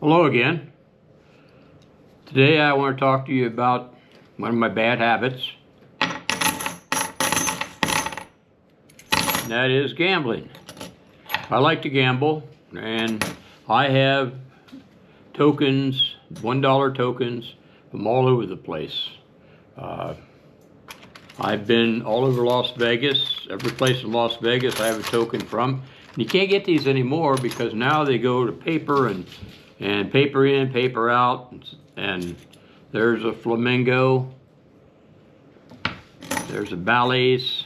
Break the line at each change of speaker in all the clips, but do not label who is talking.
Hello again. Today I want to talk to you about one of my bad habits, and that is gambling. I like to gamble, and I have tokens, $1 tokens from all over the place. I've been all over Las Vegas. Every place in Las Vegas I have a token from. And you can't get these anymore because now they go to paper and paper in, paper out. And there's a Flamingo. There's a Bally's.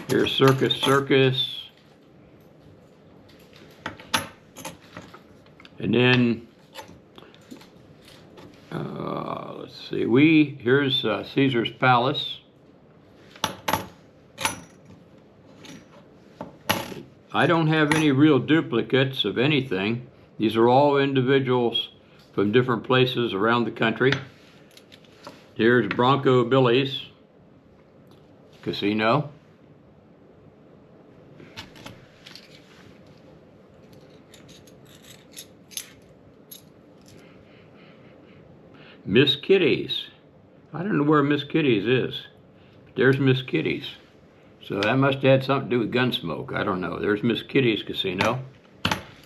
Here's Circus. And then let's see, here's Caesar's Palace. I don't have any real duplicates of anything. These are all individuals from different places around the country. Here's Bronco Billy's Casino. Miss Kitty's. I don't know where Miss Kitty's is, but there's Miss Kitty's. So that must have had something to do with Gunsmoke. I don't know. There's Miss Kitty's Casino.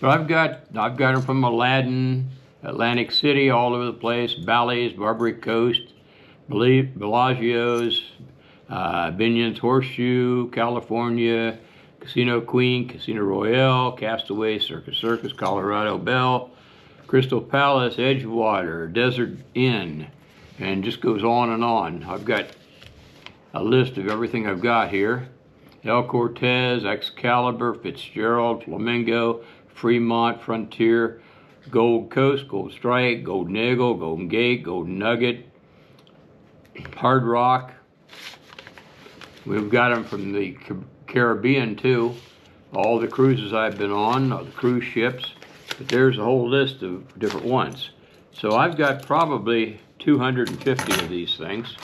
But I've got them from Aladdin, Atlantic City, all over the place. Bally's, Barbary Coast, Bellagio's, Binion's Horseshoe, California, Casino Queen, Casino Royale, Castaway, Circus, Colorado Belle, Crystal Palace, Edgewater, Desert Inn, and just goes on and on. I've got a list of everything I've got here. El Cortez, Excalibur, Fitzgerald, Flamingo, Fremont, Frontier, Gold Coast, Gold Strike, Golden Eagle, Golden Gate, Golden Nugget, Hard Rock. We've got them from the Caribbean too. All the cruises I've been on, the cruise ships. But there's a whole list of different ones. So I've got probably 250 of these things.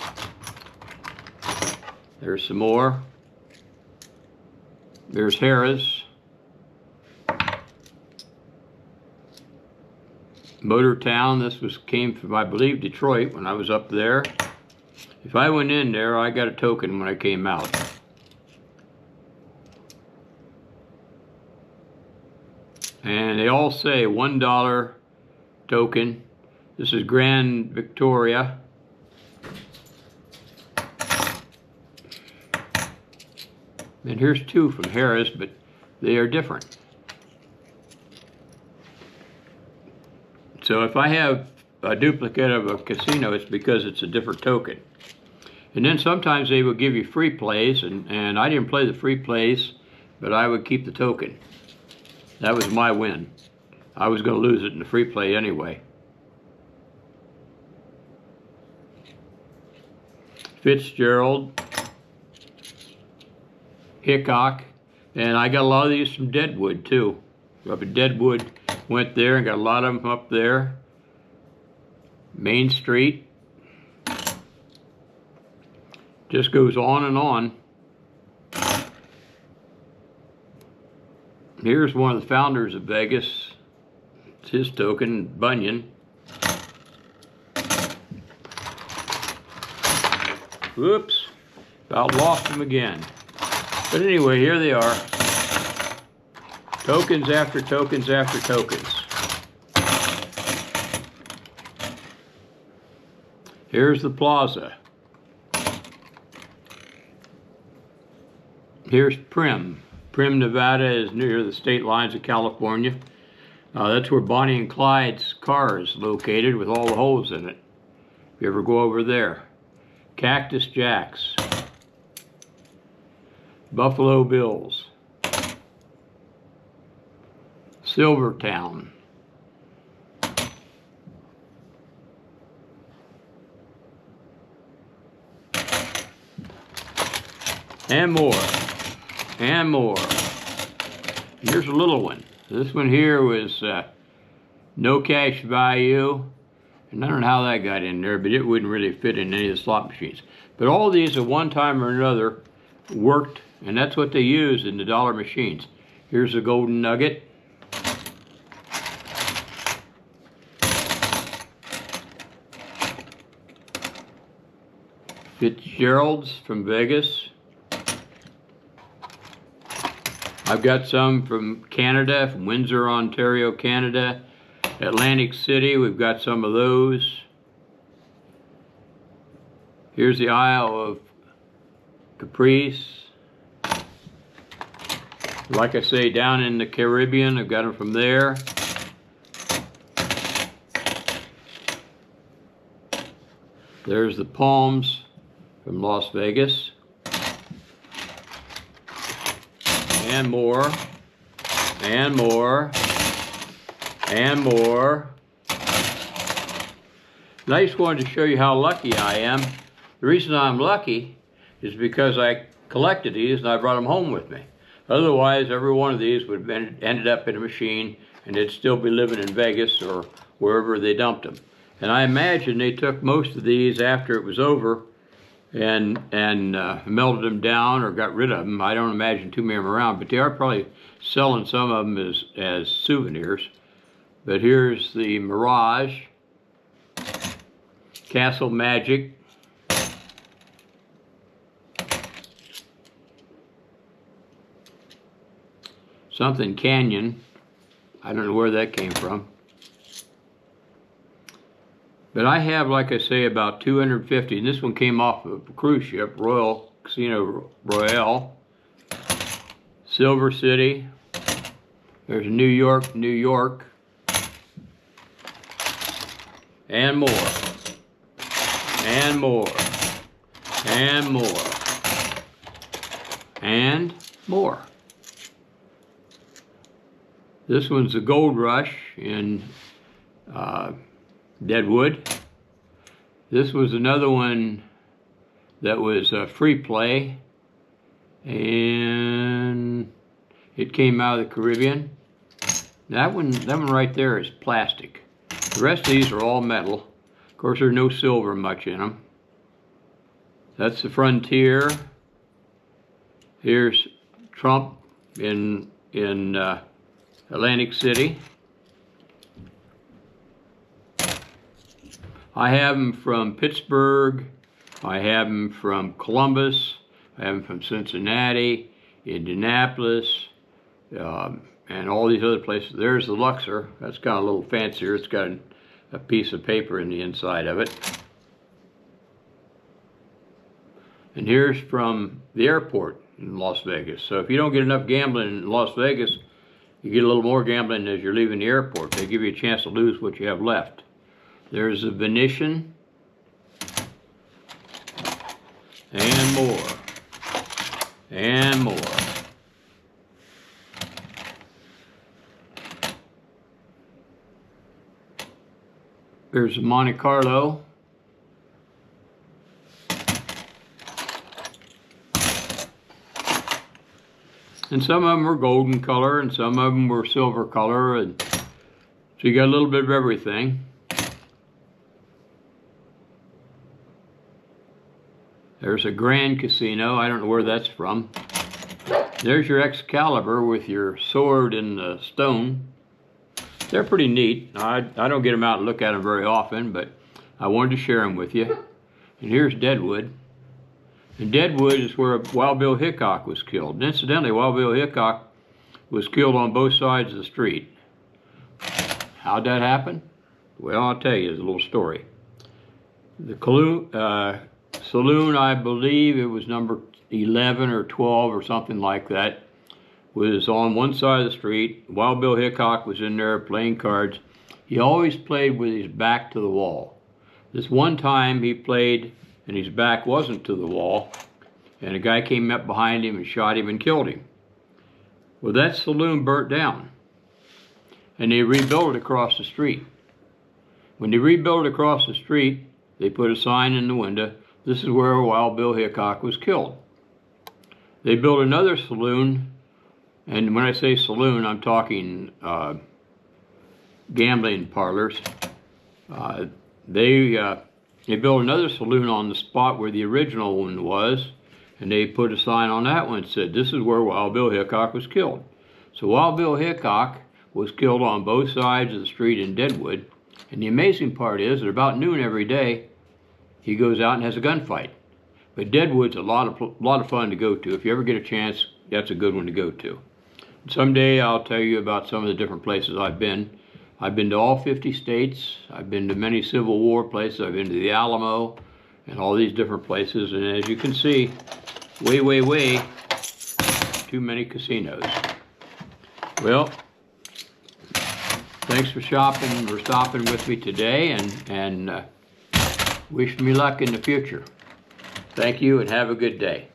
There's some more. There's Harrah's. Motortown, this came from, I believe, Detroit when I was up there. If I went in there, I got a token when I came out. And they all say $1 token. This is Grand Victoria. And here's two from Harrah's, but they are different. So if I have a duplicate of a casino, it's because it's a different token. And then sometimes they will give you free plays, and I didn't play the free plays, but I would keep the token. That was my win. I was going to lose it in the free play anyway. Fitzgerald, Hickok, and I got a lot of these from Deadwood too. Up at Deadwood, went there and got a lot of them up there. Main Street. Just goes on and on. Here's one of the founders of Vegas. It's his token, Bunyan. Whoops, about lost him again. But anyway, here they are. Tokens after tokens after tokens. Here's the Plaza. Here's Primm. Primm, Nevada is near the state lines of California. That's where Bonnie and Clyde's car is located with all the holes in it. If you ever go over there. Cactus Jacks. Buffalo Bills. Silvertown. And more. And more. Here's a little one. This one here was no cash value. And I don't know how that got in there, but it wouldn't really fit in any of the slot machines. But all these at one time or another worked And that's what they use in the dollar machines. Here's a golden nugget. Fitzgerald's from Vegas. I've got some from Canada, from Windsor, Ontario, Canada. Atlantic City, we've got some of those. Here's the Isle of Caprice. Like I say, down in the Caribbean, I've got them from there. There's the Palms from Las Vegas. And more, and more, and more. And I just wanted to show you how lucky I am. The reason I'm lucky is because I collected these and I brought them home with me. Otherwise, every one of these would have ended up in a machine and they'd still be living in Vegas or wherever they dumped them. And I imagine they took most of these after it was over and melted them down or got rid of them. I don't imagine too many of them around, but they are probably selling some of them as souvenirs. But here's the Mirage, Castle Magic, something Canyon. I don't know where that came from. But I have, like I say, about 250. And this one came off of a cruise ship, Royal Casino Royale. Silver City. There's New York, New York. And more. And more. And more. And more. This one's the Gold Rush in Deadwood. This was another one that was free play, and it came out of the Caribbean. That one right there is plastic. The rest of these are all metal. Of course, there's no silver much in them. That's the Frontier. Here's Trump in Atlantic City. I have them from Pittsburgh, I have them from Columbus, I have them from Cincinnati, Indianapolis, and all these other places. There's the Luxor. That's got a little fancier. It's got a piece of paper in the inside of it. And here's from the airport in Las Vegas. So if you don't get enough gambling in Las Vegas, you get a little more gambling as you're leaving the airport. They give you a chance to lose what you have left. There's a Venetian. And more. And more. There's a Monte Carlo. And some of them were golden color and some of them were silver color, and so you got a little bit of everything. There's a Grand Casino. I don't know where that's from. There's your Excalibur with your sword in the stone. They're pretty neat. I don't get them out and look at them very often, but I wanted to share them with you. And here's Deadwood. And Deadwood is where Wild Bill Hickok was killed. And incidentally, Wild Bill Hickok was killed on both sides of the street. How'd that happen? Well, I'll tell you, there's a little story. The saloon, I believe it was number 11 or 12 or something like that, was on one side of the street. Wild Bill Hickok was in there playing cards. He always played with his back to the wall. This one time he played and his back wasn't to the wall, and a guy came up behind him and shot him and killed him. Well, that saloon burnt down, and they rebuilt it across the street. When they rebuilt it across the street, they put a sign in the window, "This is where Wild Bill Hickok was killed." They built another saloon, and when I say saloon, I'm talking gambling parlors. They built another saloon on the spot where the original one was, And they put a sign on that one that said, "This is where Wild Bill Hickok was killed." So Wild Bill Hickok was killed on both sides of the street in Deadwood. And the amazing part is that about noon every day, he goes out and has a gunfight. But Deadwood's a lot of fun to go to. If you ever get a chance, that's a good one to go to. Someday I'll tell you about some of the different places I've been. I've been to all 50 states. I've been to many Civil War places. I've been to the Alamo and all these different places. And as you can see, way too many casinos. Well, thanks for stopping with me today, and wish me luck in the future. Thank you and have a good day.